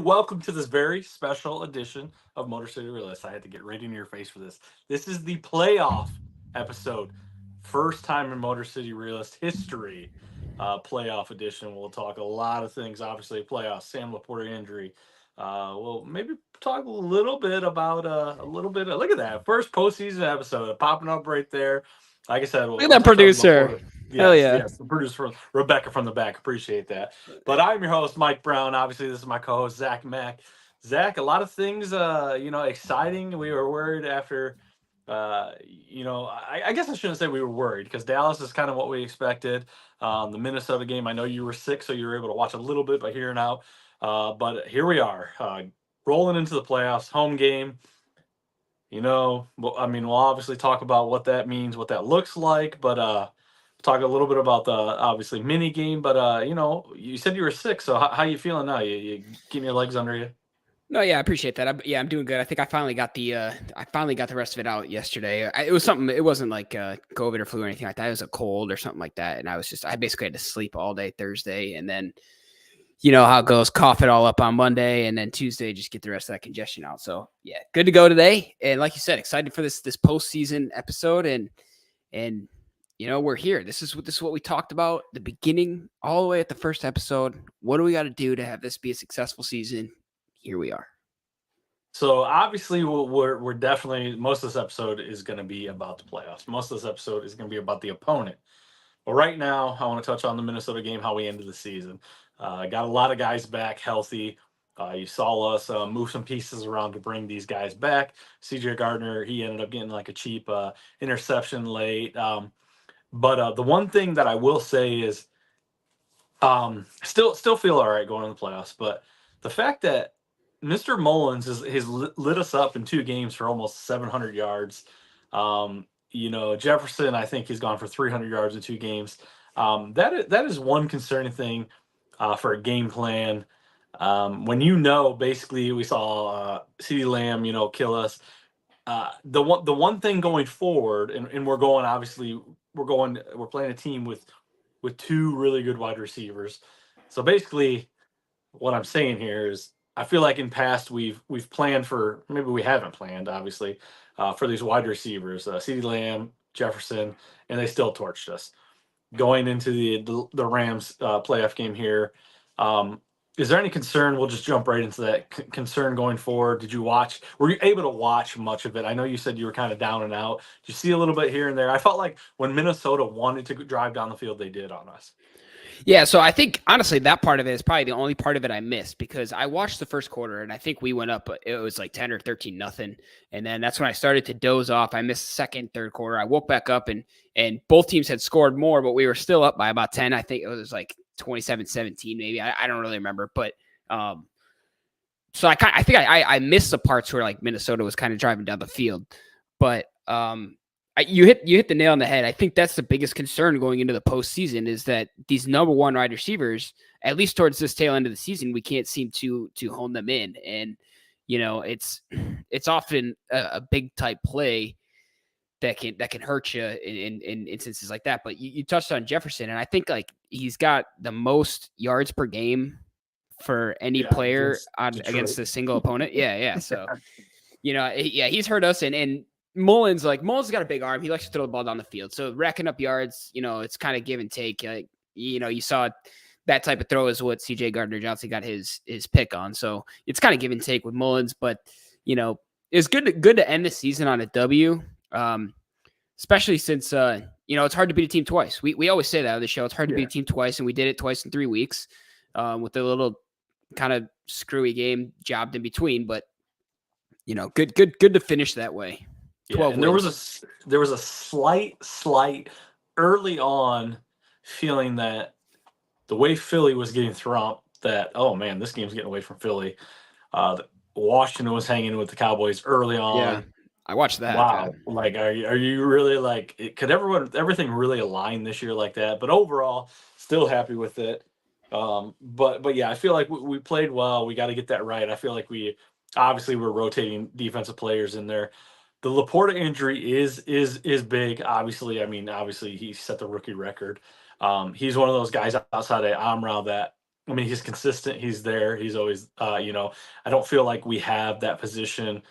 and welcome to this very special edition of Motor City Realist. I had to get right in your face for this. This is the playoff episode, first time in Motor City Realist history, playoff edition. We'll talk a lot of things. Obviously, playoffs, Sam Laporta injury. We'll maybe talk a little bit about look at that first postseason episode popping up right there. Like I said, Look at we'll that touch on producer. Laporta. Hell Yes, yeah. yes, the producer from Rebecca from the back. Appreciate that. But I'm your host, Mike Brown. Obviously, this is my co-host, Zach Mack. Zach, a lot of things, exciting. We were worried after, I guess I shouldn't say we were worried because Dallas is kind of what we expected. The Minnesota game, I know you were sick, so you were able to watch a little bit by here and out. But here we are, rolling into the playoffs, home game. We'll obviously talk about what that means, what that looks like, but talk a little bit about the obviously mini game. But you said you were sick, so how you feeling now? You getting your legs under you? No, yeah, I appreciate that. I'm doing good. I think I finally got the rest of it out yesterday. It was something. It wasn't like COVID or flu or anything like that. It was a cold or something like that. And I basically had to sleep all day Thursday, and then you know how it goes, cough it all up on Monday, and then Tuesday just get the rest of that congestion out. So yeah, good to go today. And like you said, excited for this postseason episode, and we're here. This is what we talked about the beginning, all the way at the first episode. What do we got to do to have this be a successful season? Here we are. So obviously, we're definitely, most of this episode is going to be about the playoffs. Most of this episode is going to be about the opponent. But right now, I want to touch on the Minnesota game, how we ended the season. Got a lot of guys back healthy. You saw us move some pieces around to bring these guys back. CJ Gardner, he ended up getting like a cheap interception late. But the one thing that I will say is still feel all right going in the playoffs. But the fact that Mr. Mullins has lit us up in two games for almost 700 yards. Jefferson, I think he's gone for 300 yards in two games. That is one concerning thing for a game plan. When basically we saw CeeDee Lamb, kill us. The one thing going forward, and we're playing a team with two really good wide receivers. So basically, what I'm saying here is I feel like in past we've planned for, maybe we haven't planned obviously for these wide receivers, CeeDee Lamb, Jefferson, and they still torched us going into the Rams playoff game here. Is there any concern? We'll just jump right into that concern going forward. Were you able to watch much of it? I know you said you were kind of down and out. Did you see a little bit here and there? I felt like when Minnesota wanted to drive down the field, they did on us. Yeah, so I think honestly that part of it is probably the only part of it I missed because I watched the first quarter and I think we went up. It was like 10 or 13 nothing, and then that's when I started to doze off. I missed the second, third quarter. I woke back up and both teams had scored more, but we were still up by about 10. I think it was like 27-17 maybe. I don't really remember, but so I think I missed the parts where like Minnesota was kind of driving down the field, but you hit the nail on the head. I think that's the biggest concern going into the postseason is that these number one wide receivers, at least towards this tail end of the season, we can't seem to hone them in. And, it's often a big type play that can hurt you in instances like that. But you touched on Jefferson, and I think like he's got the most yards per game for any player against a single opponent. Yeah. So, he's hurt us and Mullins got a big arm. He likes to throw the ball down the field. So racking up yards, it's kind of give and take. You saw that type of throw is what CJ Gardner-Johnson got his pick on. So it's kind of give and take with Mullins, but it's good to end the season on a W. Especially since it's hard to beat a team twice. We always say that on the show. It's hard to beat a team twice, and we did it twice in 3 weeks with a little kind of screwy game jobbed in between. But good to finish that way. Yeah, and there was a slight early on feeling that the way Philly was getting thrown, that oh man, this game's getting away from Philly. Washington was hanging with the Cowboys early on. Yeah, I watched that. Wow, like are you really like? Could everything really align this year like that? But overall, still happy with it. But yeah, I feel like we played well. We got to get that right. I feel like we're rotating defensive players in there. The Laporta injury is big. Obviously, he set the rookie record. He's one of those guys outside of Amra that I mean, he's consistent. He's there. He's always, I don't feel like we have that position.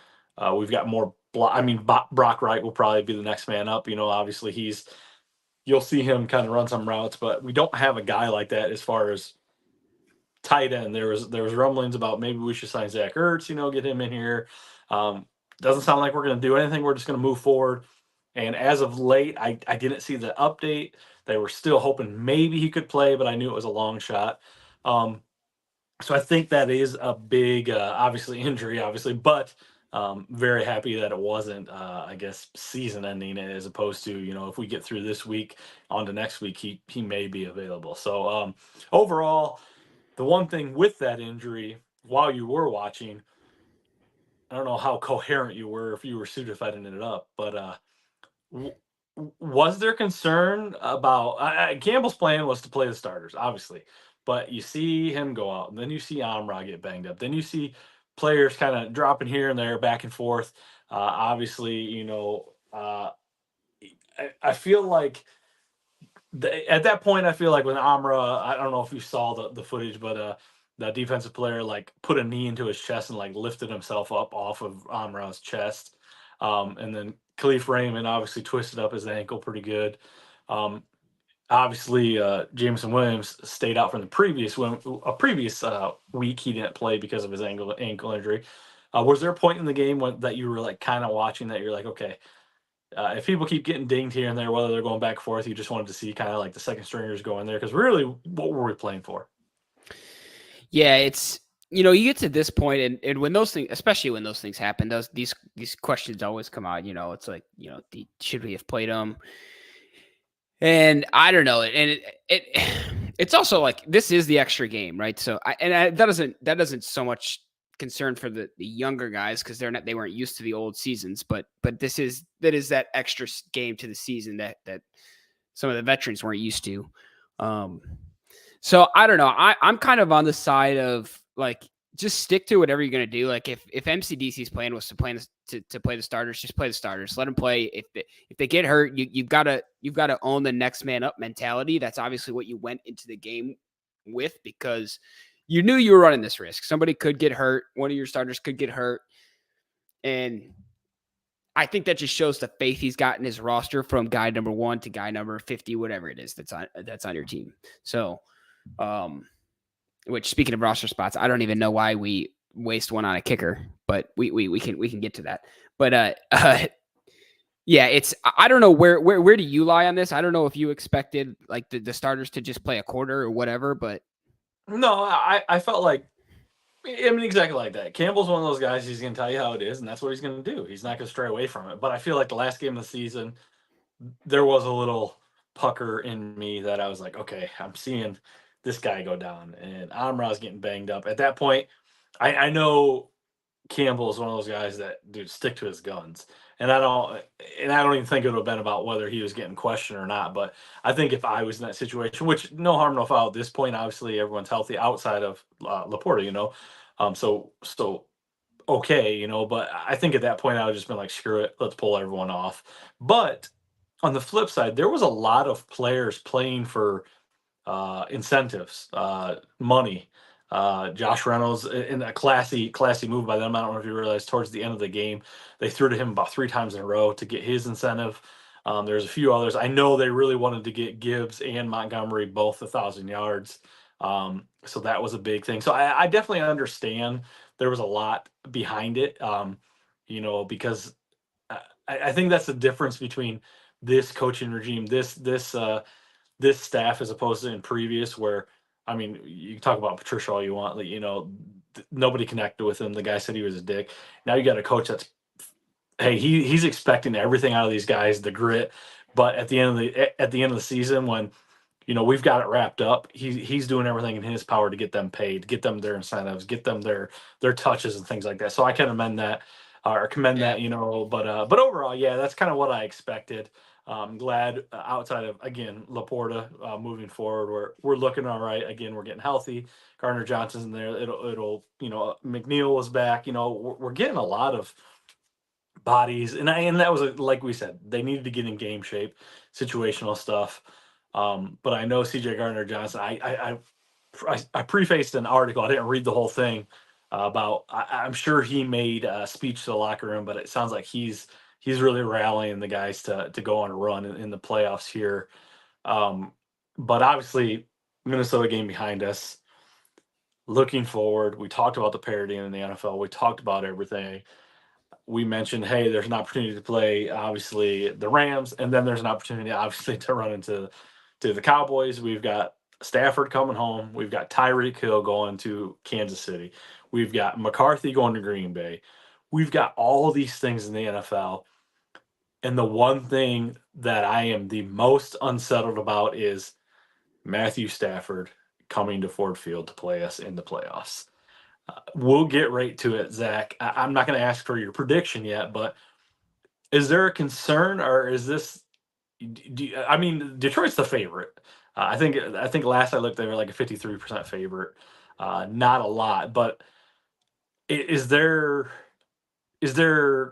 We've got more. I mean, Brock Wright will probably be the next man up. Obviously you'll see him kind of run some routes, but we don't have a guy like that as far as tight end. There was rumblings about maybe we should sign Zach Ertz. Get him in here. Um, doesn't sound like we're going to do anything. We're just going to move forward. And as of late, I didn't see the update. They were still hoping maybe he could play, but I knew it was a long shot. Um, so I think that is a big, obviously injury, obviously, but very happy that it wasn't, I guess, season ending as opposed to, if we get through this week on to next week, he may be available. So overall, the one thing with that injury, while you were watching, I don't know how coherent you were if you were pseudo-fighting it up, but w- was there concern about Campbell's plan was to play the starters, obviously, but you see him go out, and then you see Amra get banged up, then you see players kind of dropping here and there, back and forth. Obviously, I feel like at that point, I feel like when Amra, I don't know if you saw the footage, but the defensive player like put a knee into his chest and like lifted himself up off of Amra's chest, and then Khalif Raymond obviously twisted up his ankle pretty good. Um, Obviously, Jameson Williams stayed out from the previous week. He didn't play because of his ankle injury. Was there a point in the game that you were like kind of watching that you're like, okay, if people keep getting dinged here and there, whether they're going back and forth, you just wanted to see kind of like the second stringers go in there because really, what were we playing for? Yeah, it's you get to this point, and when those things, especially when those things happen, these questions always come out. It's like should we have played them? And I don't know, and it's also like this is the extra game, right? So that doesn't so much concern for the younger guys because they weren't used to the old seasons, but that is that extra game to the season that some of the veterans weren't used to. So I don't know. I'm kind of on the side of like just stick to whatever you're gonna do. Like if MCDC's plan was to play the starters, just play the starters. Let them play. If they get hurt, you've got to own the next man up mentality. That's obviously what you went into the game with because you knew you were running this risk. Somebody could get hurt. One of your starters could get hurt, and I think that just shows the faith he's got in his roster from guy number 1 to guy number 50, whatever it is that's on your team. So. Which speaking of roster spots, I don't even know why we waste one on a kicker, but we can get to that. But yeah, it's I don't know where do you lie on this? I don't know if you expected like the starters to just play a quarter or whatever, but No, I felt like I mean exactly like that. Campbell's one of those guys. He's going to tell you how it is, and that's what he's going to do. He's not going to stray away from it. But I feel like the last game of the season, there was a little pucker in me that I was like, okay, I'm seeing this guy go down, and Amra's getting banged up. At that point, I know Campbell is one of those guys that dude stick to his guns, and I don't even think it would have been about whether he was getting questioned or not. But I think if I was in that situation, which no harm no foul at this point, obviously everyone's healthy outside of Laporta, so okay, but I think at that point I would just been like, screw it, let's pull everyone off. But on the flip side, there was a lot of players playing for incentives, money. Josh Reynolds in a classy move by them. I don't know if you realize towards the end of the game, they threw to him about 3 times in a row to get his incentive. There's a few others. I know they really wanted to get Gibbs and Montgomery both 1,000 yards. So that was a big thing. So I definitely understand there was a lot behind it. Because I think that's the difference between this coaching regime, this staff as opposed to in previous where I mean you can talk about Patricia all you want, like, nobody connected with him. The guy said he was a dick. Now you got a coach that's hey, he's expecting everything out of these guys, the grit. But at the end of the season, when we've got it wrapped up, he's doing everything in his power to get them paid, get them their incentives, get them their touches and things like that. So I can amend that or commend yeah. that, but overall, yeah, that's kind of what I expected. I'm glad outside of again Laporta moving forward, we're looking all right. Again, we're getting healthy. Gardner Johnson's in there. It'll McNeil was back. We're getting a lot of bodies, and that was like we said, they needed to get in game shape, situational stuff. But I know CJ Gardner Johnson. I prefaced an article. I didn't read the whole thing about. I'm sure he made a speech to the locker room, but it sounds like he's really rallying the guys to go on a run in the playoffs here. Um, but obviously, Minnesota game behind us. Looking forward, we talked about the parity in the NFL. We talked about everything. We mentioned, hey, there's an opportunity to play obviously the Rams, and then there's an opportunity obviously to run into the Cowboys. We've got Stafford coming home. We've got Tyreek Hill going to Kansas City. We've got McCarthy going to Green Bay. We've got all of these things in the NFL. And the one thing that I am the most unsettled about is Matthew Stafford coming to Ford Field to play us in the playoffs. We'll get right to it, Zach. I'm not going to ask for your prediction yet, but is there a concern, or is this? I mean, Detroit's the favorite. I think last I looked, they were like a 53% favorite. Not a lot, but is there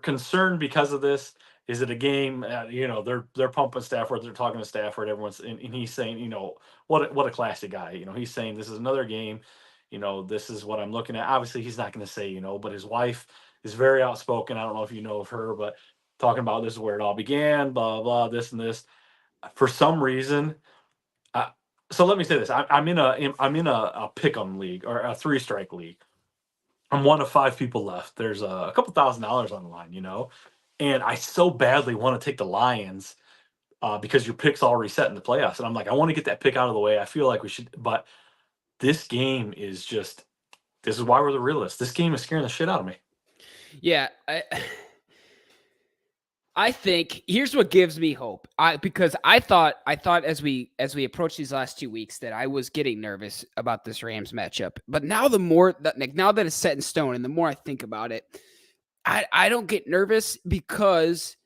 concern because of this? Is it a game? They're pumping Stafford. They're talking to Stafford. Everyone's and he's saying, what a classy guy. He's saying this is another game. This is what I'm looking at. Obviously, he's not going to say, but his wife is very outspoken. I don't know if you know of her, but talking about this is where it all began. Blah blah. This and this. For some reason, uh, so let me say this: I'm in a pick'em league or a three strike league. I'm one of five people left. There's a couple $1,000s on the line, and I so badly want to take the Lions because your pick's all reset in the playoffs, and I'm like, I want to get that pick out of the way. I feel like we should, but this game is just. This is why we're the realists. This game is scaring the shit out of me. Yeah, I think here's what gives me hope. Because I thought as we approach these last 2 weeks that I was getting nervous about this Rams matchup. But now now that it's set in stone, and the more I think about it, I don't get nervous because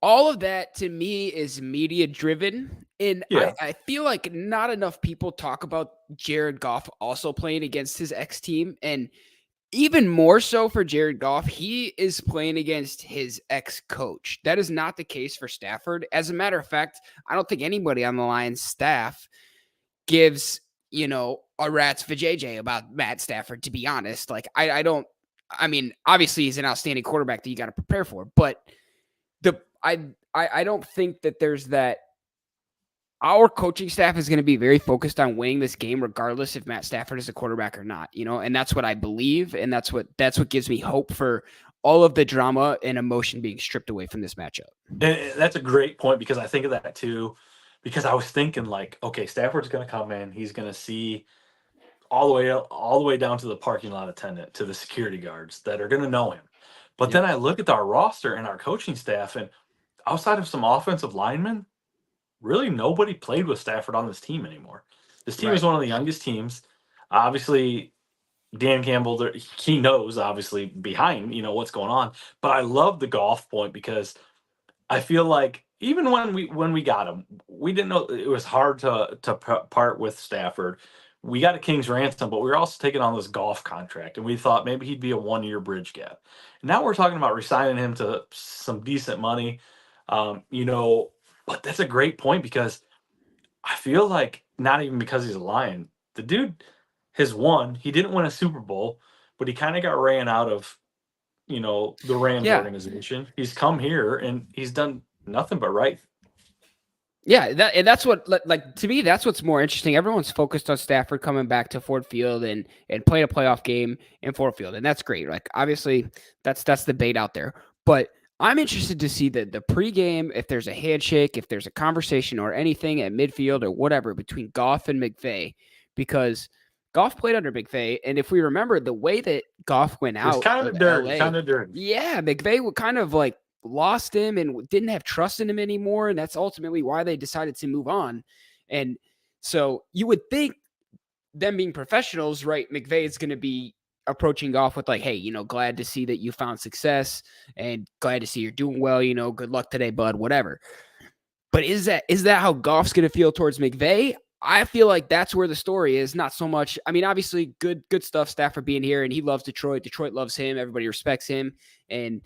all of that to me is media driven. And Yeah. I feel like not enough people talk about Jared Goff also playing against his ex team. And even more so for Jared Goff, he is playing against his ex-coach. That is not the case for Stafford. As a matter of fact, I don't think anybody on the Lions staff gives, a rat's vajayjay about Matt Stafford, to be honest. Like, I mean, obviously he's an outstanding quarterback that you got to prepare for, but I don't think that there's that. Our coaching staff is going to be very focused on winning this game, regardless if Matt Stafford is a quarterback or not, and that's what I believe. And that's what gives me hope for all of the drama and emotion being stripped away from this matchup. And that's a great point because I think of that too, because I was thinking like, okay, Stafford's going to come in. He's going to see all the way down to the parking lot attendant, to the security guards that are going to know him. But then I look at our roster and our coaching staff, and outside of some offensive linemen, really nobody played with Stafford on this team anymore. This team is one of the youngest teams. Obviously, Dan Campbell, he knows obviously behind, what's going on. But I love the Goff point because I feel like even when we got him, we didn't know it was hard to part with Stafford. We got a king's ransom, but we were also taking on this Goff contract, and we thought maybe he'd be a 1-year bridge gap. And now we're talking about resigning him to some decent money. But that's a great point because I feel like not even because he's a Lion, the dude has won. He didn't win a Super Bowl, but he kind of got ran out of, the Rams organization. He's come here and he's done nothing but right. Yeah, that's what, like, to me, that's what's more interesting. Everyone's focused on Stafford coming back to Ford Field and playing a playoff game in Ford Field, and that's great. Like, obviously, that's the bait out there. But I'm interested to see the pregame, if there's a handshake, if there's a conversation or anything at midfield or whatever between Goff and McVay, because Goff played under McVay, and if we remember the way that Goff went out, it's kind of dirty. Yeah, McVay would kind of like lost him and didn't have trust in him anymore, and that's ultimately why they decided to move on. And so you would think, them being professionals, right, McVay is going to be approaching Goff with like, hey, glad to see that you found success and glad to see you're doing well, good luck today, bud, whatever. But is that how Goff's going to feel towards McVay? I feel like that's where the story is, not so much. I mean, obviously good stuff, Stafford being here, and he loves Detroit. Detroit loves him. Everybody respects him. And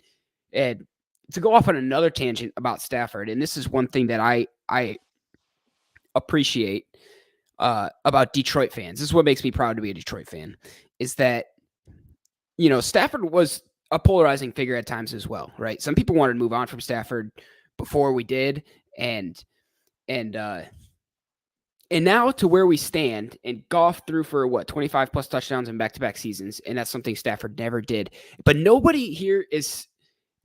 to go off on another tangent about Stafford, and this is one thing that I appreciate. about Detroit fans. This is what makes me proud to be a Detroit fan, is that, Stafford was a polarizing figure at times as well, right? Some people wanted to move on from Stafford before we did, and and now to where we stand, and Goff threw for 25 plus touchdowns in back-to-back seasons, and that's something Stafford never did. But nobody here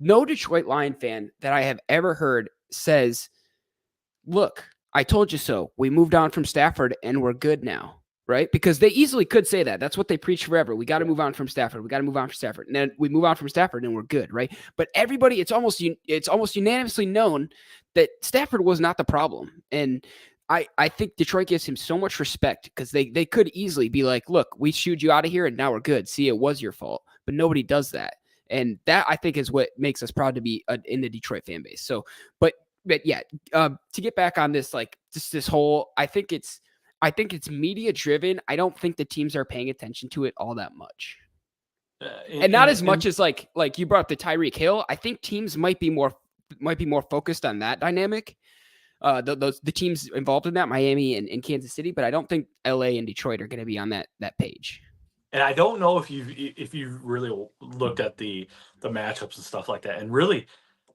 no Detroit Lion fan that I have ever heard says, look, I told you so. We moved on from Stafford and we're good now, right? Because they easily could say that. That's what they preach forever. We got to move on from Stafford. We got to move on from Stafford. And then we move on from Stafford and we're good, right? But everybody, it's almost unanimously known that Stafford was not the problem. And I think Detroit gives him so much respect because they could easily be like, look, we shooed you out of here and now we're good. See, it was your fault. But nobody does that. And that, I think, is what makes us proud to be in the Detroit fan base. So, but yeah, to get back on this, like just this whole, I think it's media driven. I don't think the teams are paying attention to it all that much, and not as much as like you brought up the Tyreek Hill. I think teams might be more focused on that dynamic. The teams involved in that, Miami and Kansas City, but I don't think LA and Detroit are going to be on that page. And I don't know if you've really looked at the matchups and stuff like that, and really,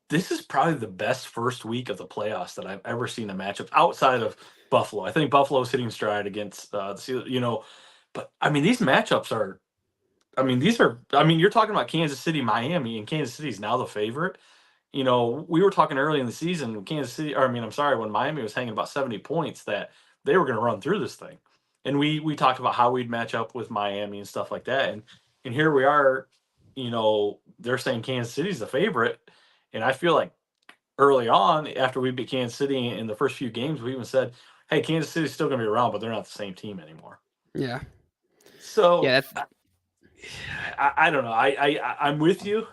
this is probably the best first week of the playoffs that I've ever seen a matchup outside of Buffalo. I think Buffalo's hitting stride against the Steelers, but I mean these matchups are, you're talking about Kansas City, Miami, and Kansas City's now the favorite. We were talking early in the season, when Miami was hanging about 70 points, that they were going to run through this thing. And we talked about how we'd match up with Miami and stuff like that. And here we are, they're saying Kansas City's the favorite. And I feel like early on, after we beat Kansas City in the first few games, we even said, hey, Kansas City's still going to be around, but they're not the same team anymore. Yeah. So yeah, I don't know. I'm with you.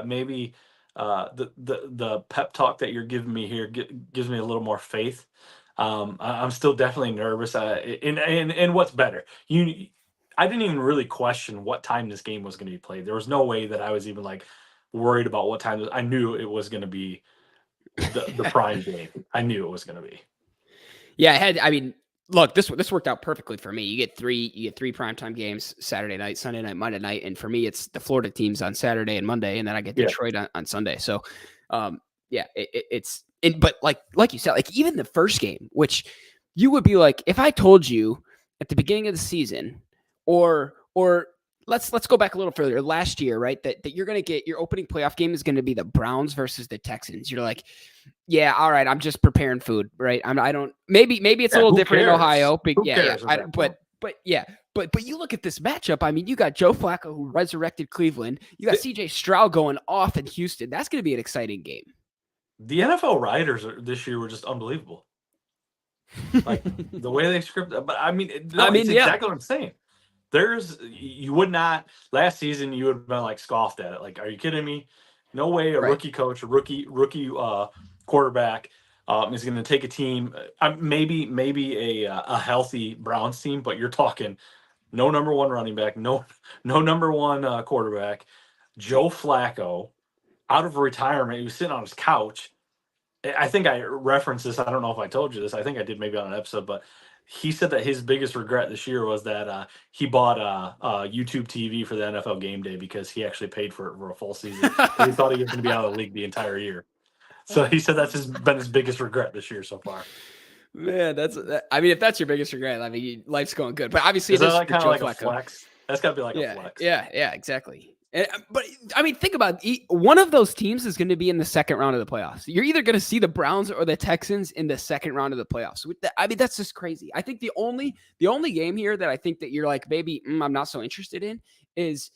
Maybe the pep talk that you're giving me here gives me a little more faith. I'm still definitely nervous. And what's better, I didn't even really question what time this game was going to be played. There was no way that I was even like worried about what time. I knew it was going to be the prime game. I knew it was going to be. Yeah, look, this worked out perfectly for me. You get three primetime games: Saturday night, Sunday night, Monday night, and for me, it's the Florida teams on Saturday and Monday, and then I get Detroit on Sunday. So, but like you said, like even the first game, which you would be like, if I told you at the beginning of the season, or let's go back a little further, last year, right, that you're going to get your opening playoff game is going to be the Browns versus the Texans. You're like, yeah, all right, I'm just preparing food, right? Maybe it's a little different in Ohio, but but you look at this matchup. You got Joe Flacco, who resurrected Cleveland. You got CJ Stroud going off in Houston. That's going to be an exciting game. The NFL writers this year were just unbelievable. Like the way they scripted, but it's exactly what I'm saying. You would not, last season you would have been like scoffed at it. Like, are you kidding me? No way a rookie coach, a rookie quarterback is going to take a team, maybe a healthy Browns team, but you're talking no number one running back, no number one quarterback, Joe Flacco out of retirement. He was sitting on his couch. I think I referenced this. I don't know if I told you this. I think I did maybe on an episode, but he said that his biggest regret this year was that he bought YouTube TV for the NFL game day because he actually paid for it for a full season. He thought he was going to be out of the league the entire year. So he said that's been his biggest regret this year so far. Man, if that's your biggest regret, life's going good. But obviously, is that like kind of like a flex? That's got to be like a flex. Yeah, exactly. But think about it. One of those teams is going to be in the second round of the playoffs. You're either going to see the Browns or the Texans in the second round of the playoffs. That's just crazy. I think the only game here that I think that you're like, maybe I'm not so interested in is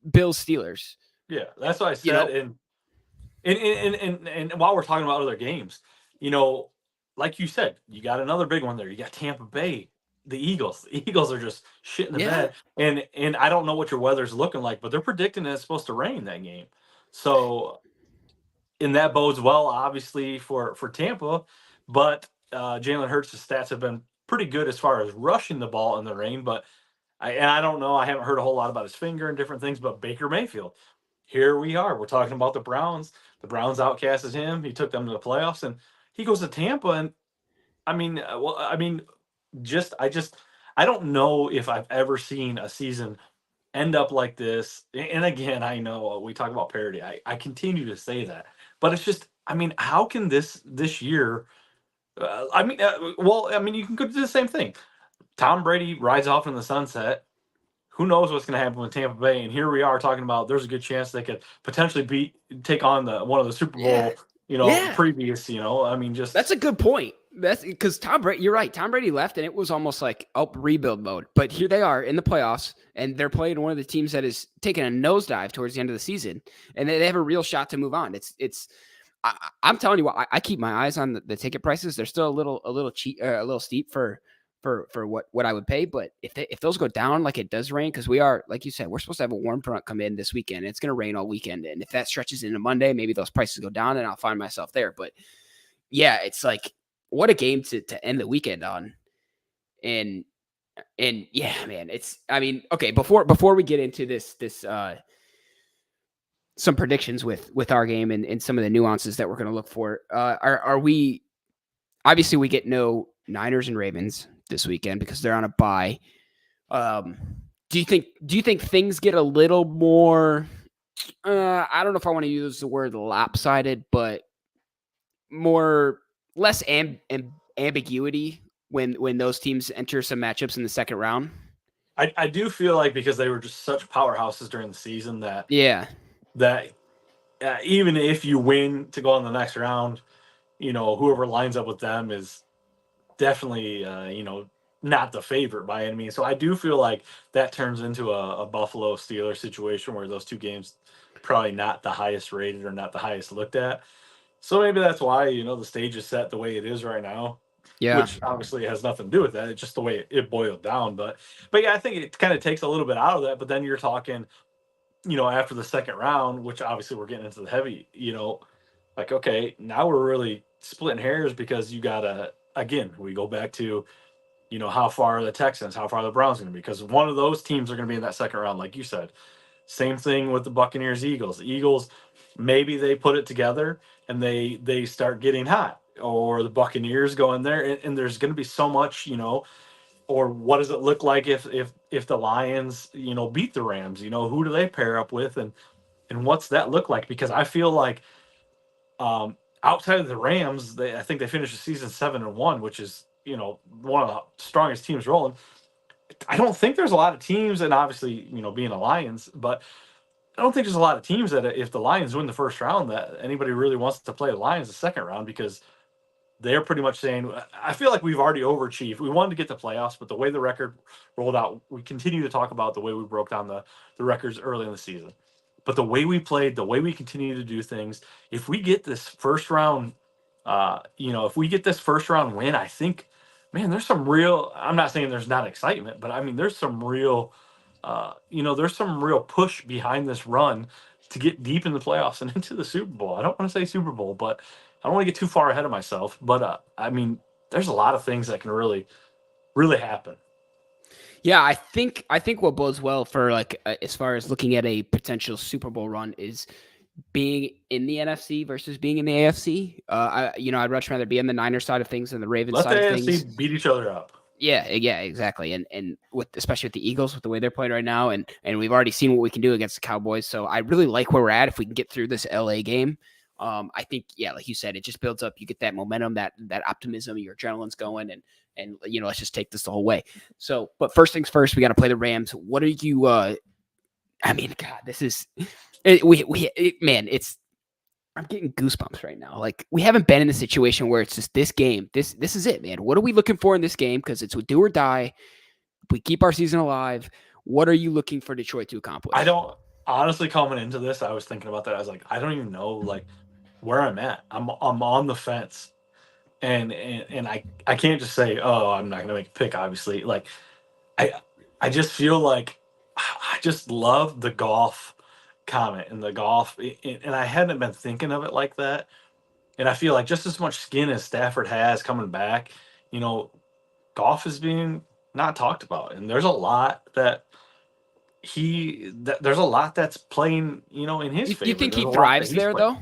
Bills Steelers. Yeah, that's what I said. And while we're talking about other games, like you said, you got another big one there. You got Tampa Bay. The Eagles are just shit in the bed. And I don't know what your weather's looking like, but they're predicting that it's supposed to rain that game. So, and that bodes well, obviously, for Tampa. But Jalen Hurts' stats have been pretty good as far as rushing the ball in the rain. But I don't know. I haven't heard a whole lot about his finger and different things. But Baker Mayfield, here we are. We're talking about the Browns. The Browns outcasted him. He took them to the playoffs, and he goes to Tampa. And I don't know if I've ever seen a season end up like this. And again, I know we talk about parity. I continue to say that, but it's just, I mean, how can this year? Well, I mean, you can go do the same thing. Tom Brady rides off in the sunset. Who knows what's going to happen with Tampa Bay? And here we are talking about there's a good chance they could potentially take on the one of the Super Yeah. Bowl, Yeah. previous. I mean, just That's a good point. That's because Tom Brady, you're right. Tom Brady left and it was almost like rebuild mode. But here they are in the playoffs and they're playing one of the teams that is taking a nosedive towards the end of the season. And they have a real shot to move on. I'm telling you what, I keep my eyes on the ticket prices. They're still a little cheap, a little steep for what I would pay. But if those go down like it does rain, because we are, like you said, we're supposed to have a warm front come in this weekend. And it's going to rain all weekend. And if that stretches into Monday, maybe those prices go down and I'll find myself there. But yeah, it's like, what a game to end the weekend on. And yeah, man, I mean, okay, before we get into this some predictions with our game and some of the nuances that we're going to look for, are we, obviously we get no Niners and Ravens this weekend because they're on a bye. Do you think things get a little more, I don't know if I want to use the word lopsided, but less ambiguity when those teams enter some matchups in the second round? I do feel like because they were just such powerhouses during the season that Yeah. even if you win to go on the next round, whoever lines up with them is definitely not the favorite by any means. So I do feel like that turns into a Buffalo Steelers situation where those two games probably not the highest rated or not the highest looked at. So maybe that's why the stage is set the way it is right now. Yeah. Which obviously has nothing to do with that. It's just the way it boiled down. But yeah, I think it kind of takes a little bit out of that. But then you're talking, after the second round, which obviously we're getting into the heavy, like, okay, now we're really splitting hairs because you gotta, again, we go back to, how far are the Texans, how far are the Browns going to be? Because one of those teams are going to be in that second round, like you said. Same thing with the Buccaneers, Eagles. The Eagles, maybe they put it together and they start getting hot, or the Buccaneers go in there, and there's going to be so much, or what does it look like if the Lions, beat the Rams? Who do they pair up with, and what's that look like? Because I feel like outside of the Rams, I think they finished the season 7-1, which is one of the strongest teams rolling. I don't think there's a lot of teams, and obviously being a Lions, but I don't think there's a lot of teams that if the Lions win the first round, that anybody really wants to play the Lions the second round, because they're pretty much saying, I feel like we've already overachieved. We wanted to get the playoffs, but the way the record rolled out, we continue to talk about the way we broke down the records early in the season. But the way we played, the way we continue to do things, if we get this first round, if we get this first round win, I think, man, there's some real, I'm not saying there's not excitement, but I mean, there's some real, there's some real push behind this run to get deep in the playoffs and into the Super Bowl. I don't want to say Super Bowl, but I don't want to get too far ahead of myself. But I mean, there's a lot of things that can really, really happen. Yeah, I think what bodes well for as far as looking at a potential Super Bowl run is being in the NFC versus being in the AFC. I'd much rather be on the Niners side of things than the Ravens Let side the of AFC things. beat each other up. Yeah, exactly. And especially with the Eagles, with the way they're playing right now, and we've already seen what we can do against the Cowboys. So I really like where we're at if we can get through this LA game. I think, yeah, like you said, it just builds up. You get that momentum, that optimism, your adrenaline's going, and let's just take this the whole way. So, but first things first, we got to play the Rams. What are you? I mean, God, this is man, it's. I'm getting goosebumps right now. Like, we haven't been in a situation where it's just this game. This is it, man. What are we looking for in this game? Because it's a do or die. If we keep our season alive, what are you looking for Detroit to accomplish? I don't honestly, coming into this, I was thinking about that. I was like, I don't even know where I'm at. I'm on the fence, and I can't just say, oh, I'm not gonna make a pick. Obviously, I just feel like I just love the golf comment and the golf, and I hadn't been thinking of it like that. And I feel like just as much skin as Stafford has coming back, golf is being not talked about, and there's a lot there's a lot that's playing, in his favor. You think There's he a lot thrives that he's there, playing. though?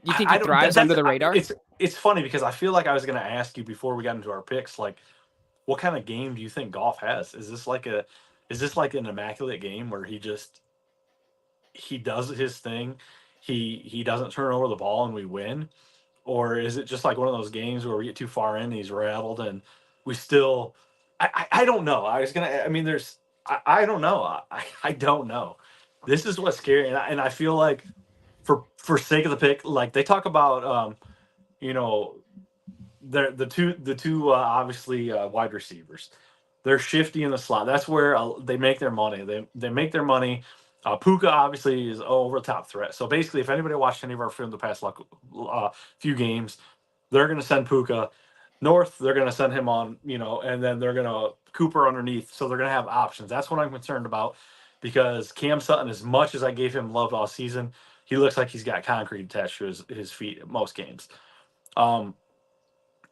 You think I he don't. thrives under the radar? It's funny because I feel like I was going to ask you before we got into our picks, like, what kind of game do you think Goff has? Is this like an immaculate game where he does his thing, he doesn't turn over the ball and we win? Or is it just like one of those games where we get too far in, he's rattled, and we still I don't know. I mean, I don't know. I don't know. This is what's scary, and I feel like for sake of the pick, like they talk about you know, the two obviously wide receivers. They're shifty in the slot. That's where they make their money. They make their money. Puka obviously is over the top threat. So basically, if anybody watched any of our film the past few games, they're going to send Puka north. They're going to send him on, and then they're going to Cooper underneath. So they're going to have options. That's what I'm concerned about, because Cam Sutton, as much as I gave him love all season, he looks like he's got concrete attached to his feet at most games.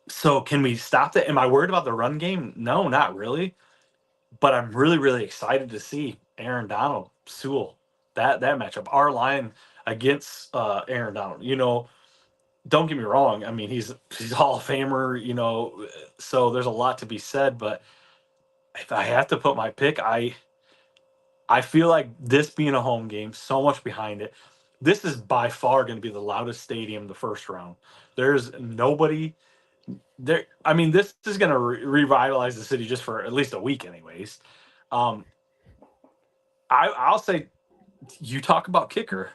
So can we stop that? Am I worried about the run game? No, not really. But I'm really, really excited to see Aaron Donald, Sewell, that matchup. Our line against Aaron Donald. Don't get me wrong. I mean, he's a Hall of Famer. So there's a lot to be said. But if I have to put my pick, I feel like this being a home game, so much behind it. This is by far going to be the loudest stadium the first round. There's nobody there. I mean, this is going to revitalize the city just for at least a week, anyways. I'll say, you talk about kicker.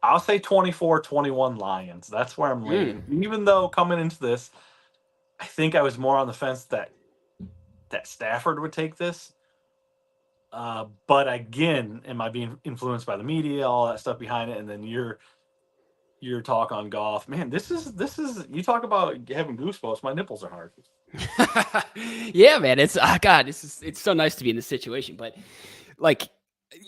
I'll say 24-21 Lions. That's where I'm leaning. Even though coming into this, I think I was more on the fence that Stafford would take this. But again, am I being influenced by the media, all that stuff behind it, and then your talk on Goff? Man, this is you talk about having goosebumps. My nipples are hard. Yeah, man, it's God, it's so nice to be in this situation. But like,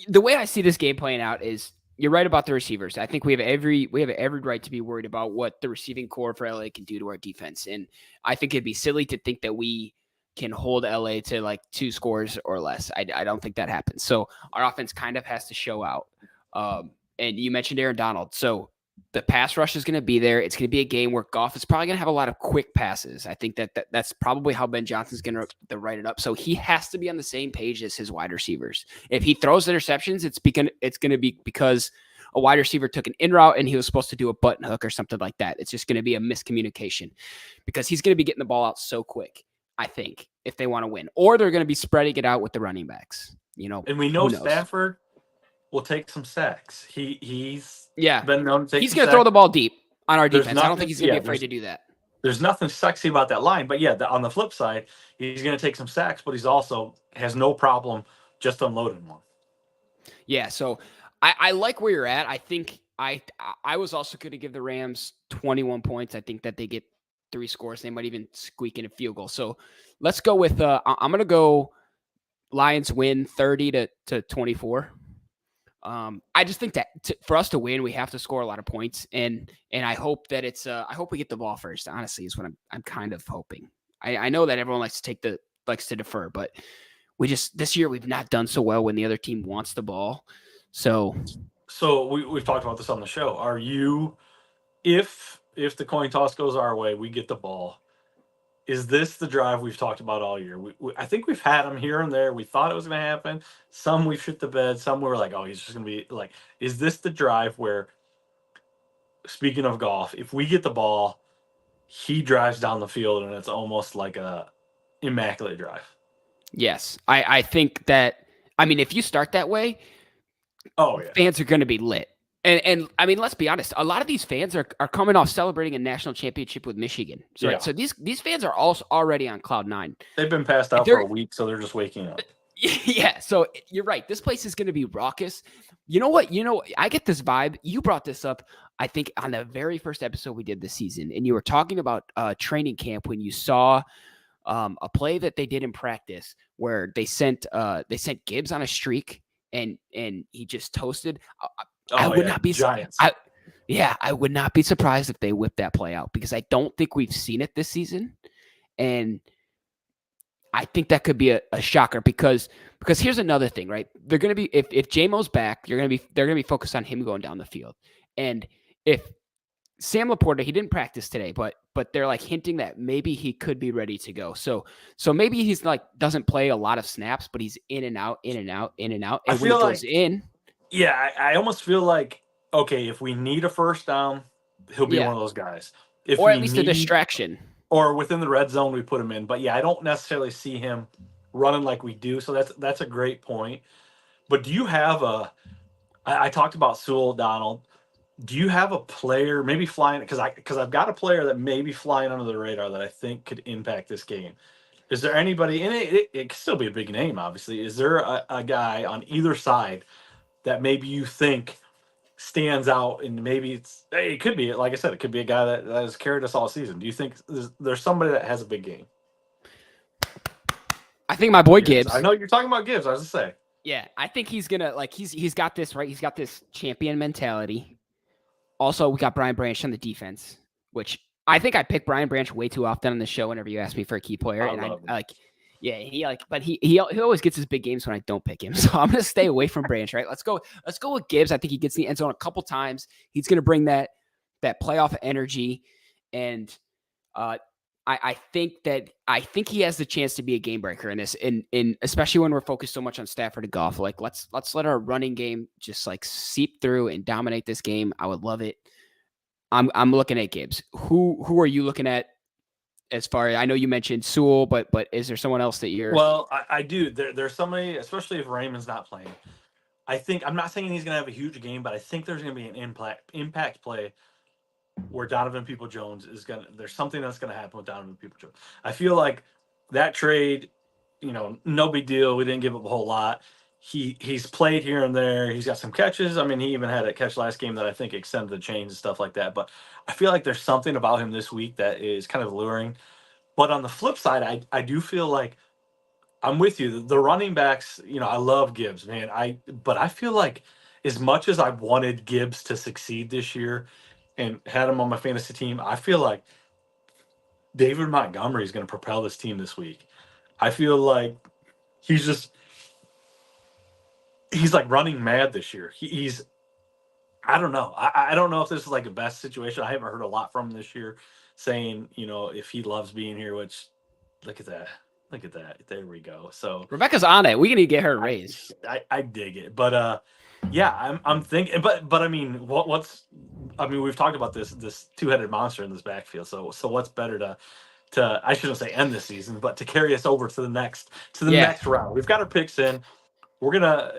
the way I see this game playing out is, you're right about the receivers. I think we have every right to be worried about what the receiving core for LA can do to our defense, and I think it'd be silly to think that we can hold LA to like 2 scores or less. I don't think that happens. So our offense kind of has to show out. And you mentioned Aaron Donald. So the pass rush is going to be there. It's going to be a game where Goff is probably going to have a lot of quick passes. I think that's probably how Ben Johnson's going to write it up. So he has to be on the same page as his wide receivers. If he throws interceptions, it's going to be because a wide receiver took an in route and he was supposed to do a button hook or something like that. It's just going to be a miscommunication, because he's going to be getting the ball out so quick, I think, if they want to win. Or they're going to be spreading it out with the running backs. And we know Stafford will take some sacks. He's been known to take He's going to throw the ball deep on our defense. I don't think he's going to be afraid to do that. There's nothing sexy about that line. But on the flip side, he's going to take some sacks, but he's also has no problem just unloading one. Yeah, so I like where you're at. I think I was also going to give the Rams 21 points. I think that they get 3 scores. They might even squeak in a field goal. So let's go with I'm going to go Lions win 30-24. I just think that for us to win, we have to score a lot of points, and I hope that it's I hope we get the ball first. Honestly, is what I'm kind of hoping. I know that everyone likes to defer, but this year we've not done so well when the other team wants the ball. So we've talked about this on the show. Are you, if the coin toss goes our way, we get the ball, is this the drive we've talked about all year? I think we've had them here and there. We thought it was going to happen. Some we've shit the bed. Some we were like, oh, he's just going to be like, is this the drive where, speaking of Goff, if we get the ball, he drives down the field and it's almost like a immaculate drive? Yes. I think that, I mean, if you start that way, fans are going to be lit. And I mean, let's be honest. A lot of these fans are coming off celebrating a national championship with Michigan. So, so these fans are also already on cloud 9. They've been passed out for a week, so they're just waking up. Yeah. So you're right. This place is going to be raucous. You know what? I get this vibe. You brought this up, I think, on the very first episode we did this season, and you were talking about training camp when you saw a play that they did in practice where they sent Gibbs on a streak and he just toasted. I would not be Giants. I would not be surprised if they whip that play out, because I don't think we've seen it this season, and I think that could be a shocker because here's another thing, right? They're going to be if J-Mo's back, they're going to be focused on him going down the field, and if Sam Laporta, he didn't practice today, but they're like hinting that maybe he could be ready to go. So maybe he's like doesn't play a lot of snaps, but he's in and out, in and out, in and out. I And when he feel goes like, in, yeah, I almost feel like, okay, if we need a first down, he'll be one of those guys. If or we at least a need, distraction. or within the red zone, we put him in. But yeah, I don't necessarily see him running like we do. So that's a great point. But do you have I talked about Sewell Donald. Do you have a player maybe flying because I've got a player that may be flying under the radar that I think could impact this game. Is there anybody in it could still be a big name, obviously. Is there a guy on either side that maybe you think stands out and maybe it could be, like I said, it could be a guy that has carried us all season. Do you think there's somebody that has a big game? I think my boy Gibbs. Gibbs. I know you're talking about Gibbs. I was just saying. Yeah, I think he's gonna like he's got this right. He's got this champion mentality. Also, we got Brian Branch on the defense, which I think I pick Brian Branch way too often on the show whenever you ask me for a key player, and I like, yeah, but he always gets his big games when I don't pick him, so I'm gonna stay away from Branch. Right? Let's go with Gibbs. I think he gets the end zone a couple times. He's gonna bring that playoff energy, and I think he has the chance to be a game breaker in this, in especially when we're focused so much on Stafford and Goff. Like let's let our running game just like seep through and dominate this game. I would love it. I'm looking at Gibbs. Who are you looking at as far as I know you mentioned Sewell, but is there someone else that you're Well, I do. There's somebody, especially if Raymond's not playing. I think I'm not saying he's gonna have a huge game, but I think there's gonna be an impact play where Donovan Peoples-Jones is gonna. There's something that's gonna happen with Donovan Peoples-Jones. I feel like that trade, no big deal. We didn't give up a whole lot. He's played here and there. He's got some catches. I mean, he even had a catch last game that I think extended the chains and stuff like that. But I feel like there's something about him this week that is kind of alluring. But on the flip side, I do feel like I'm with you. The running backs, I love Gibbs, man. But I feel like as much as I wanted Gibbs to succeed this year and had him on my fantasy team, I feel like David Montgomery is going to propel this team this week. I feel like he's like running mad this year. He's I don't know. I don't know if this is like a best situation. I haven't heard a lot from him this year saying, if he loves being here, which look at that. Look at that. There we go. So Rebecca's on it. We need to get her raised. I dig it. But yeah, I'm thinking but I mean we've talked about this two-headed monster in this backfield. So what's better to I shouldn't say end this season, but to carry us over to the next round. We've got our picks in. We're gonna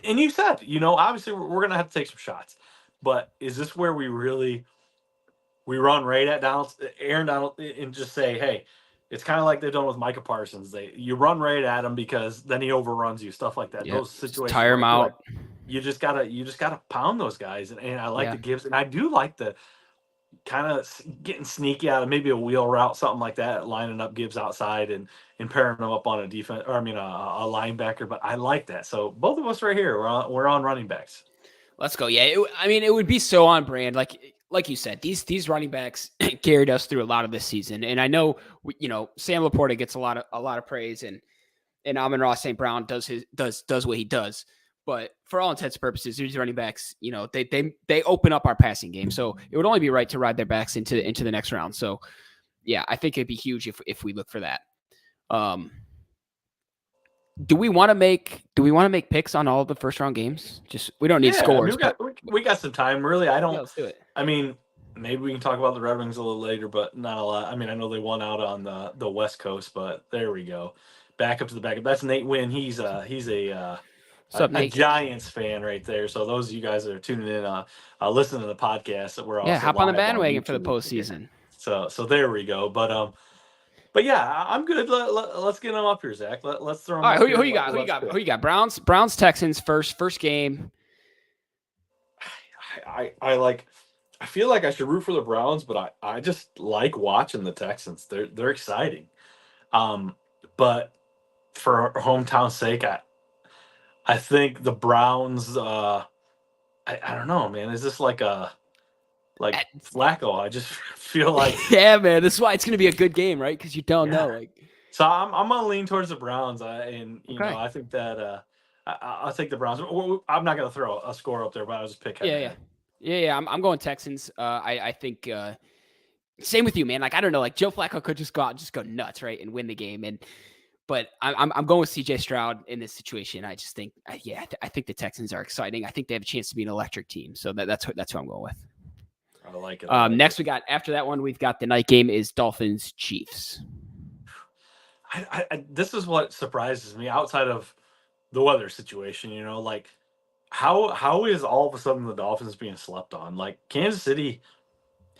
and you said, obviously we're gonna have to take some shots. But is this where we run right at Aaron Donald and just say, hey, it's kind of like they've done with Micah Parsons. You run right at him because then he overruns you, stuff like that. Yep. Those situations, just tire him out. You just gotta pound those guys, and I like the Gibbs, and I do like the kind of getting sneaky out of maybe a wheel route, something like that, lining up Gibbs outside and pairing them up on a defense, or a linebacker. But I like that. So both of us right here, we're on running backs. Let's go. Yeah, it would be so on brand. Like you said, these running backs carried us through a lot of this season, and I know Sam Laporta gets a lot of praise, and Amon-Ra St. Brown does what he does. But for all intents and purposes, these running backs, they open up our passing game, so it would only be right to ride their backs into the next round. So yeah, I think it'd be huge if we look for that. Do we want to make picks on all of the first round games? Just we don't need scores. We got some time. Really, I don't. Yeah, let's do it. I mean, maybe we can talk about the Red Wings a little later, but not a lot. I mean, I know they won out on the West Coast, but there we go. Back up to the backup. That's Nate Wynn. He's a Giants fan right there. So those of you guys that are tuning in, listening to the podcast, that we're also hop on the bandwagon for the postseason. So there we go. But yeah, I'm good. Let's get them up here, Zach. Let's throw them. All right, who you got? Who you got? Browns Texans first game. I feel like I should root for the Browns, but I just like watching the Texans. They're exciting. But for hometown's sake, I think the Browns. I don't know, man. Is this like Flacco? I just feel like yeah, man. This is why it's going to be a good game, right? Because you don't know. So I'm gonna lean towards the Browns, and I think that I'll take the Browns. I'm not gonna throw a score up there, but I'll just pick. Yeah. Yeah, I'm going Texans. I think same with you, man. Like I don't know, like Joe Flacco could just go out and just go nuts, right, and win the game. But I'm going with CJ Stroud in this situation. I just think, I think the Texans are exciting. I think they have a chance to be an electric team. So that's who I'm going with. I like it. I like Next, it. we got after that one, we've got the night game is Dolphins Chiefs. This is what surprises me outside of the weather situation. Like how is all of a sudden the Dolphins being slept on? Like Kansas City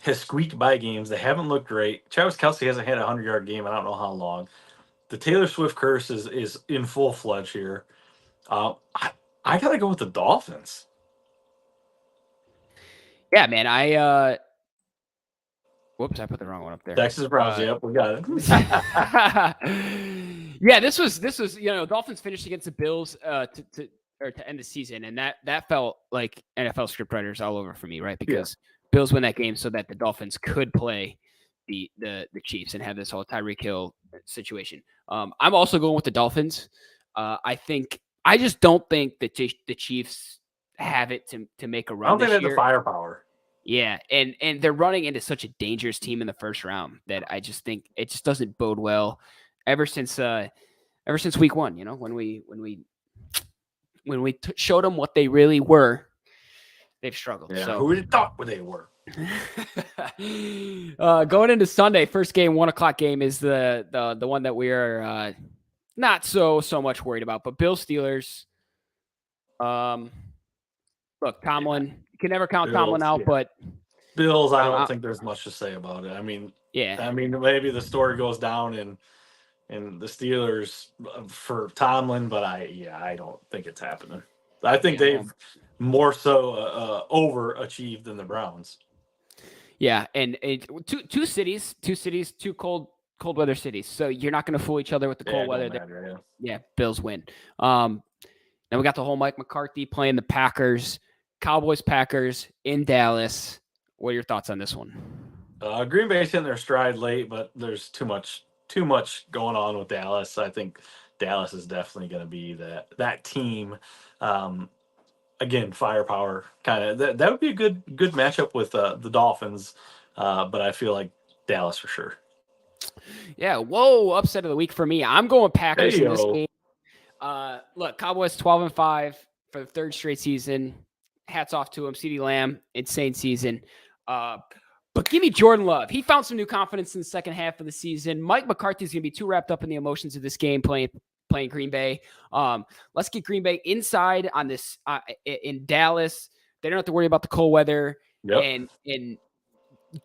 has squeaked by games. They haven't looked great. Travis Kelsey hasn't had a 100-yard game. I don't know how long. The Taylor Swift curse is in full fledged here. I gotta go with the Dolphins. Yeah, man. Whoops, I put the wrong one up there. Texas Browns. Yep, we got it. Yeah, this was Dolphins finished against the Bills to end the season, and that felt like NFL scriptwriters all over for me, right? Because Bills win that game so that the Dolphins could play the Chiefs and have this whole Tyreek Hill situation. I'm also going with the Dolphins. I just don't think that the Chiefs have it to make a run. I don't think this they have the firepower. Yeah, and they're running into such a dangerous team in the first round that I just think it just doesn't bode well. Ever since week one, when we showed them what they really were, they've struggled. Yeah, so who would have thought they were? Going into Sunday, first game, 1:00 game is the one that we are not so much worried about. But Bills Steelers. Look, Tomlin, you can never count Tomlin out, but Bills, I don't think there's much to say about it. I mean, maybe the story goes down in the Steelers for Tomlin, but I don't think it's happening. I think they've more so overachieved than the Browns. Yeah, and two cities, two cold weather cities. So you're not going to fool each other with the cold weather. Matter, yeah, Bills win. Then we got the whole Mike McCarthy playing the Packers. Cowboys, Packers in Dallas. What are your thoughts on this one? Green Bay's hitting their stride late, but there's too much going on with Dallas. I think Dallas is definitely going to be that team. Again, firepower kind of that would be a good matchup with the Dolphins, but I feel like Dallas for sure. Yeah, upset of the week for me. I'm going Packers in this game. Look, Cowboys 12-5 for the third straight season. Hats off to him. CeeDee Lamb, insane season. But give me Jordan Love. He found some new confidence in the second half of the season. Mike McCarthy's going to be too wrapped up in the emotions of this game playing Green Bay. Let's get Green Bay inside on this in Dallas. They don't have to worry about the cold weather. Yep. And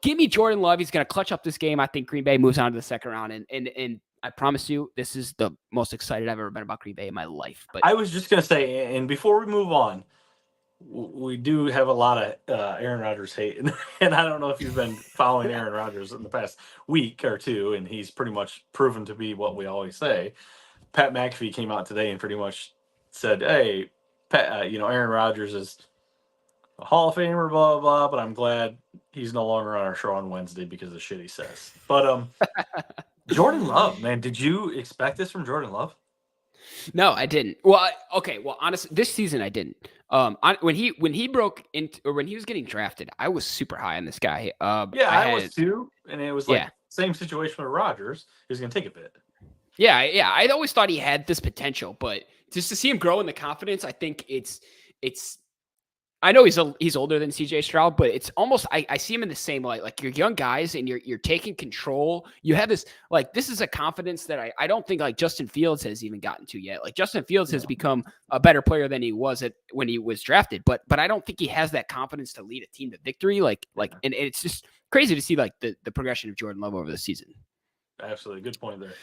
give me Jordan Love. He's going to clutch up this game. I think Green Bay moves on to the second round. And I promise you, this is the most excited I've ever been about Green Bay in my life. But I was just going to say, and before we move on, we do have a lot of Aaron Rodgers hate, and I don't know if you've been following Aaron Rodgers in the past week or two, and he's pretty much proven to be what we always say. Pat McAfee came out today and pretty much said, "Hey, Pat, Aaron Rodgers is a Hall of Famer, blah, blah, blah, but I'm glad he's no longer on our show on Wednesday because of the shit he says." But Jordan Love, man, did you expect this from Jordan Love? No, I didn't. Well, okay. Well, honestly, this season I didn't. When he broke into, or when he was getting drafted, I was super high on this guy. I was too, and it was like same situation with Rodgers. He was going to take a bit. Yeah. I always thought he had this potential, but just to see him grow in the confidence, I think it's. I know he's older than CJ Stroud, but it's almost I see him in the same light. Like you're young guys and you're taking control. You have this this is a confidence that I don't think like Justin Fields has even gotten to yet. Like Justin Fields has become a better player than he was when he was drafted, but I don't think he has that confidence to lead a team to victory. And it's just crazy to see like the progression of Jordan Love over the season. Absolutely, good point there.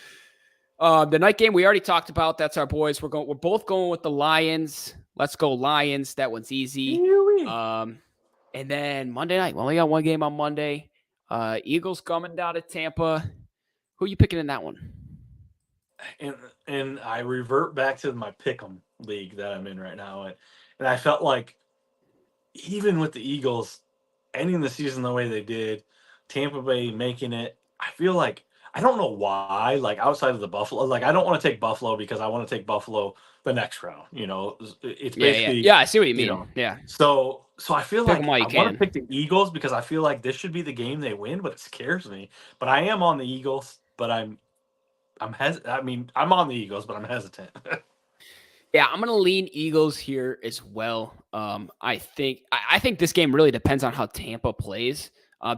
The night game we already talked about. That's our boys. We're both going with the Lions. Let's go Lions. That one's easy. And then Monday night. We only got one game on Monday. Eagles coming down to Tampa. Who are you picking in that one? And I revert back to my pick'em league that I'm in right now, and I felt like even with the Eagles ending the season the way they did, Tampa Bay making it, I feel like I don't know why. Like outside of the Buffalo, like I don't want to take Buffalo because I want to take Buffalo the next round. It's Yeah. basically, Yeah, I see what you mean. Yeah. So I feel Pick them like while I you want to can. pick the Eagles because I feel like this should be the game they win, but it scares me. But I am on the Eagles, but I'm on the Eagles, but I'm hesitant. Yeah, I'm gonna lean Eagles here as well. I think this game really depends on how Tampa plays.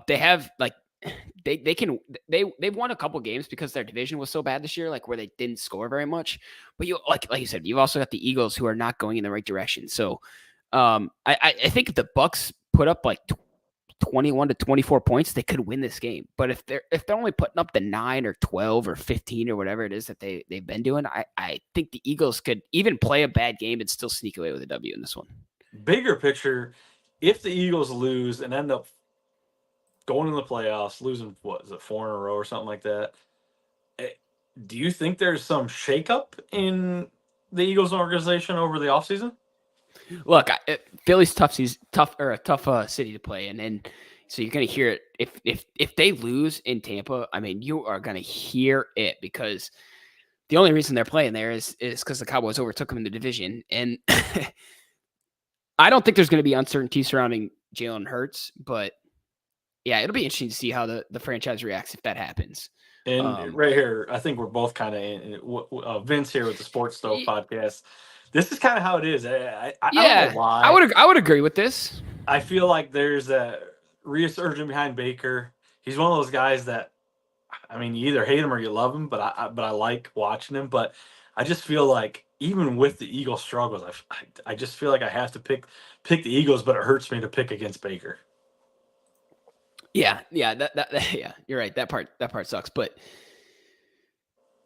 They have like they can they've won a couple games because their division was so bad this year, like where they didn't score very much. But you like you said, you've also got the Eagles who are not going in the right direction. So I think if the Bucks put up like 21 to 24 points, they could win this game. But if they're only putting up the 9 or 12 or 15 or whatever it is that they've been doing, I think the Eagles could even play a bad game and still sneak away with a W in this one. Bigger picture, if the Eagles lose and end up going in the playoffs, losing what is it, 4 in a row or something like that, eh, do you think there's some shakeup in the Eagles organization over the offseason? Look, Philly's a tough city to play in, and so you're gonna hear it if they lose in Tampa. I mean, you are gonna hear it because the only reason they're playing there is because the Cowboys overtook them in the division, and I don't think there's going to be uncertainty surrounding Jalen Hurts, but yeah, it'll be interesting to see how the franchise reacts if that happens. And right here, I think we're both kind of Vince here with the Sports Stove podcast. This is kind of how it is. I don't know Yeah, why. I would agree with this. I feel like there's a resurgence behind Baker. He's one of those guys that, I mean, you either hate him or you love him, but I like watching him. But I just feel like even with the Eagles struggles, I just feel like I have to pick the Eagles, but it hurts me to pick against Baker. Yeah, yeah, you're right. That part sucks, but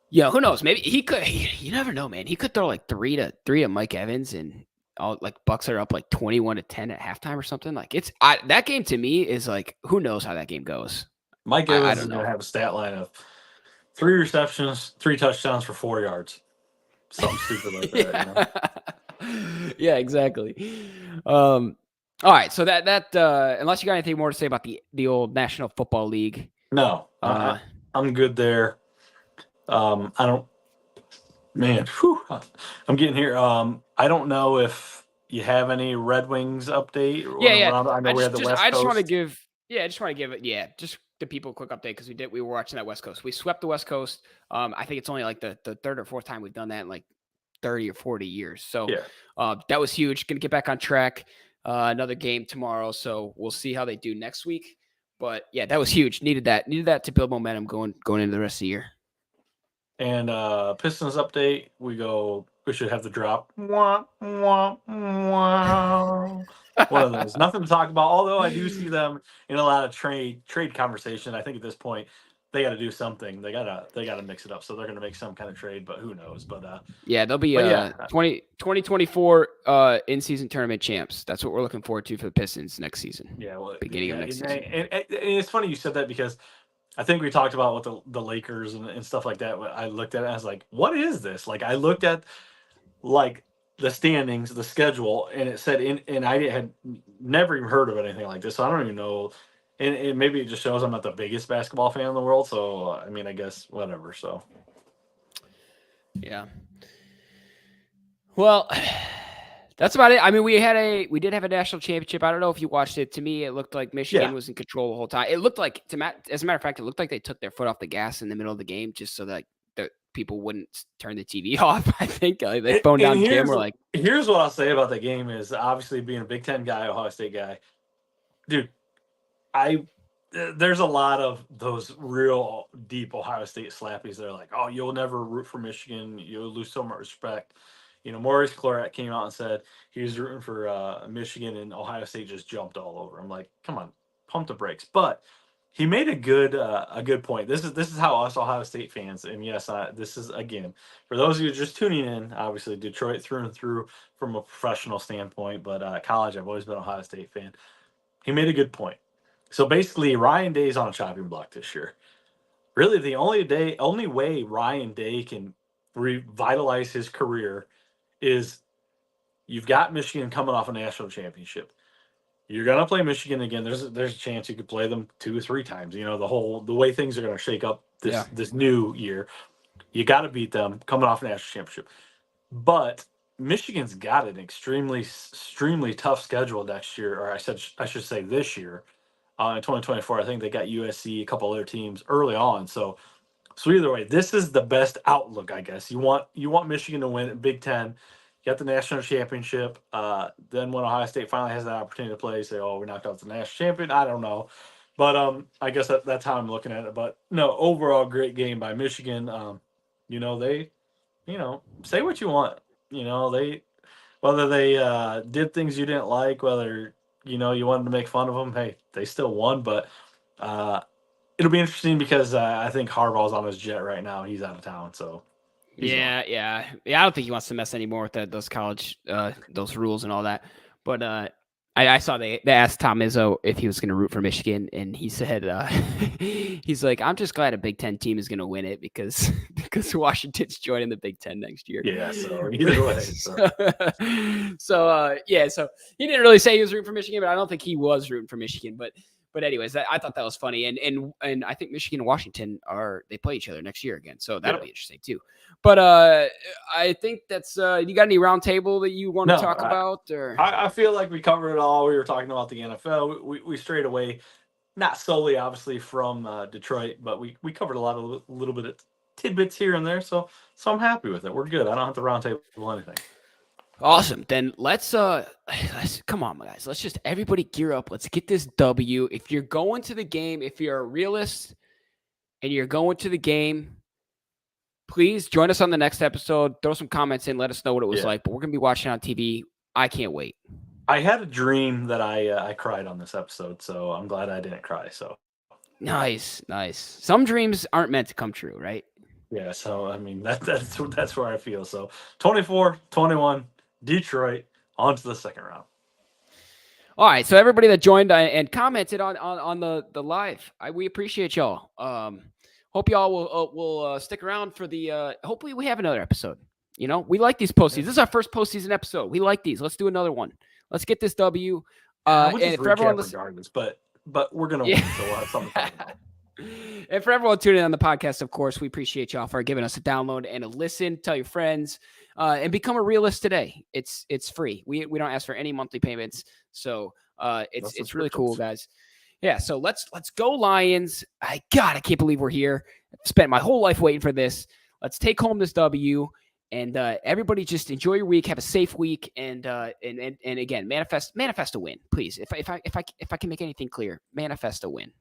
yeah, who knows? Maybe he could. You never know, man. He could throw like three to Mike Evans, and all like Bucks are up like 21-10 at halftime or something. Like that game to me is like who knows how that game goes. Mike I Evans is don't going know. to have a stat line of 3 receptions, 3 touchdowns for 4 yards. Something stupid like that. Yeah, exactly. All right, so that unless you got anything more to say about the old National Football League. No, I'm good there. I don't, man. Whew, I'm getting here. I don't know if you have any Red Wings update. Yeah. I know we had the West I just want to Coast. give it just the people a quick update because we were watching that West Coast. We swept the West Coast. I think it's only like the third or fourth time we've done that in like 30 or 40 years. So Yeah. that was huge. Going to get back on track. Another game tomorrow, so we'll see how they do next week. But yeah, that was huge. Needed that to build momentum going into the rest of the year. And Pistons update. We should have the drop. Wah, wah, wah. One of those. Nothing to talk about. Although I do see them in a lot of trade conversation. I think at this point they got to do something. They gotta mix it up. So they're gonna make some kind of trade, but who knows? Yeah, they'll be 2024 in-season tournament champs. That's what we're looking forward to for the Pistons next season. Yeah, well, beginning of next season. And it's funny you said that because I think we talked about what the Lakers and stuff like that. I looked at it and I was like, what is this? Like I looked at like the standings, the schedule, and it said and I had never even heard of anything like this. So I don't even know. And maybe it just shows I'm not the biggest basketball fan in the world. So I mean, I guess whatever. So yeah. Well, that's about it. I mean, we did have a national championship. I don't know if you watched it. To me, it looked like Michigan was in control the whole time. It looked like, as a matter of fact, it looked like they took their foot off the gas in the middle of the game just so that the people wouldn't turn the TV off. I think they phoned down the camera. Like, here's what I'll say about the game is obviously being a Big Ten guy, Ohio State guy, dude. There's a lot of those real deep Ohio State slappies that are like, oh, you'll never root for Michigan. You'll lose so much respect. Maurice Claret came out and said he was rooting for Michigan, and Ohio State just jumped all over. I'm like, come on, pump the brakes. But he made a good point. This is how us Ohio State fans, and yes, this is again for those of you just tuning in. Obviously, Detroit through and through from a professional standpoint, but college, I've always been an Ohio State fan. He made a good point. So basically, Ryan Day's on a chopping block this year. Really, the only way Ryan Day can revitalize his career is you've got Michigan coming off a national championship. You're gonna play Michigan again. There's a chance you could play them 2 or 3 times. The way things are gonna shake up this new year. You got to beat them coming off a national championship. But Michigan's got an extremely tough schedule next year, or I should say this year. In 2024, I think they got USC, a couple other teams early on. So either way, this is the best outlook, I guess. You want Michigan to win Big Ten, get the national championship. Then when Ohio State finally has that opportunity to play, say, "Oh, we knocked out the national champion." I don't know, but I guess that's how I'm looking at it. But no, overall, great game by Michigan. They, say what you want. They whether they did things you didn't like, whether you wanted to make fun of them. Hey, they still won, but. Uh, It'll be interesting because I think Harbaugh's on his jet right now. He's out of town, so he's gone. Yeah. I don't think he wants to mess anymore with those college, those rules and all that. But I saw they asked Tom Izzo if he was going to root for Michigan, and he said he's like, I'm just glad a Big Ten team is going to win it because Washington's joining the Big Ten next year. Yeah, so either way. So he didn't really say he was rooting for Michigan, but I don't think he was rooting for Michigan. But anyways, I thought that was funny, and I think Michigan and Washington they play each other next year again, so that'll be interesting too. But I think that's you got any roundtable that you want to talk about? Or I feel like we covered it all. We were talking about the NFL. We strayed away, not solely obviously from Detroit, but we covered a little bit of tidbits here and there. So I'm happy with it. We're good. I don't have to roundtable anything. Awesome. Then let's come on, guys. Let's just everybody gear up. Let's get this W. If you're going to the game, if you're a realist and you're going to the game, please join us on the next episode. Throw some comments in. Let us know what it was like. But we're gonna be watching on TV. I can't wait. I had a dream that I cried on this episode, so I'm glad I didn't cry. So nice. Some dreams aren't meant to come true, right? Yeah. So I mean that's where I feel. So 24-21. Detroit on to the second round. All right, so everybody that joined and commented on the live, we appreciate y'all. Hope y'all will stick around for the. Hopefully, we have another episode. We like these postseasons. This is our first postseason episode. We like these. Let's do another one. Let's get this W. And for everyone, regardless, but we're gonna win, so we'll have something to talk about. And for everyone tuning in on the podcast, of course, we appreciate y'all for giving us a download and a listen. Tell your friends and become a realist today. It's free. We don't ask for any monthly payments, so it's really cool, guys. Yeah, so let's go Lions. I can't believe we're here. I've spent my whole life waiting for this. Let's take home this W. And everybody just enjoy your week. Have a safe week, and again, manifest a win, please. If I can make anything clear, manifest a win.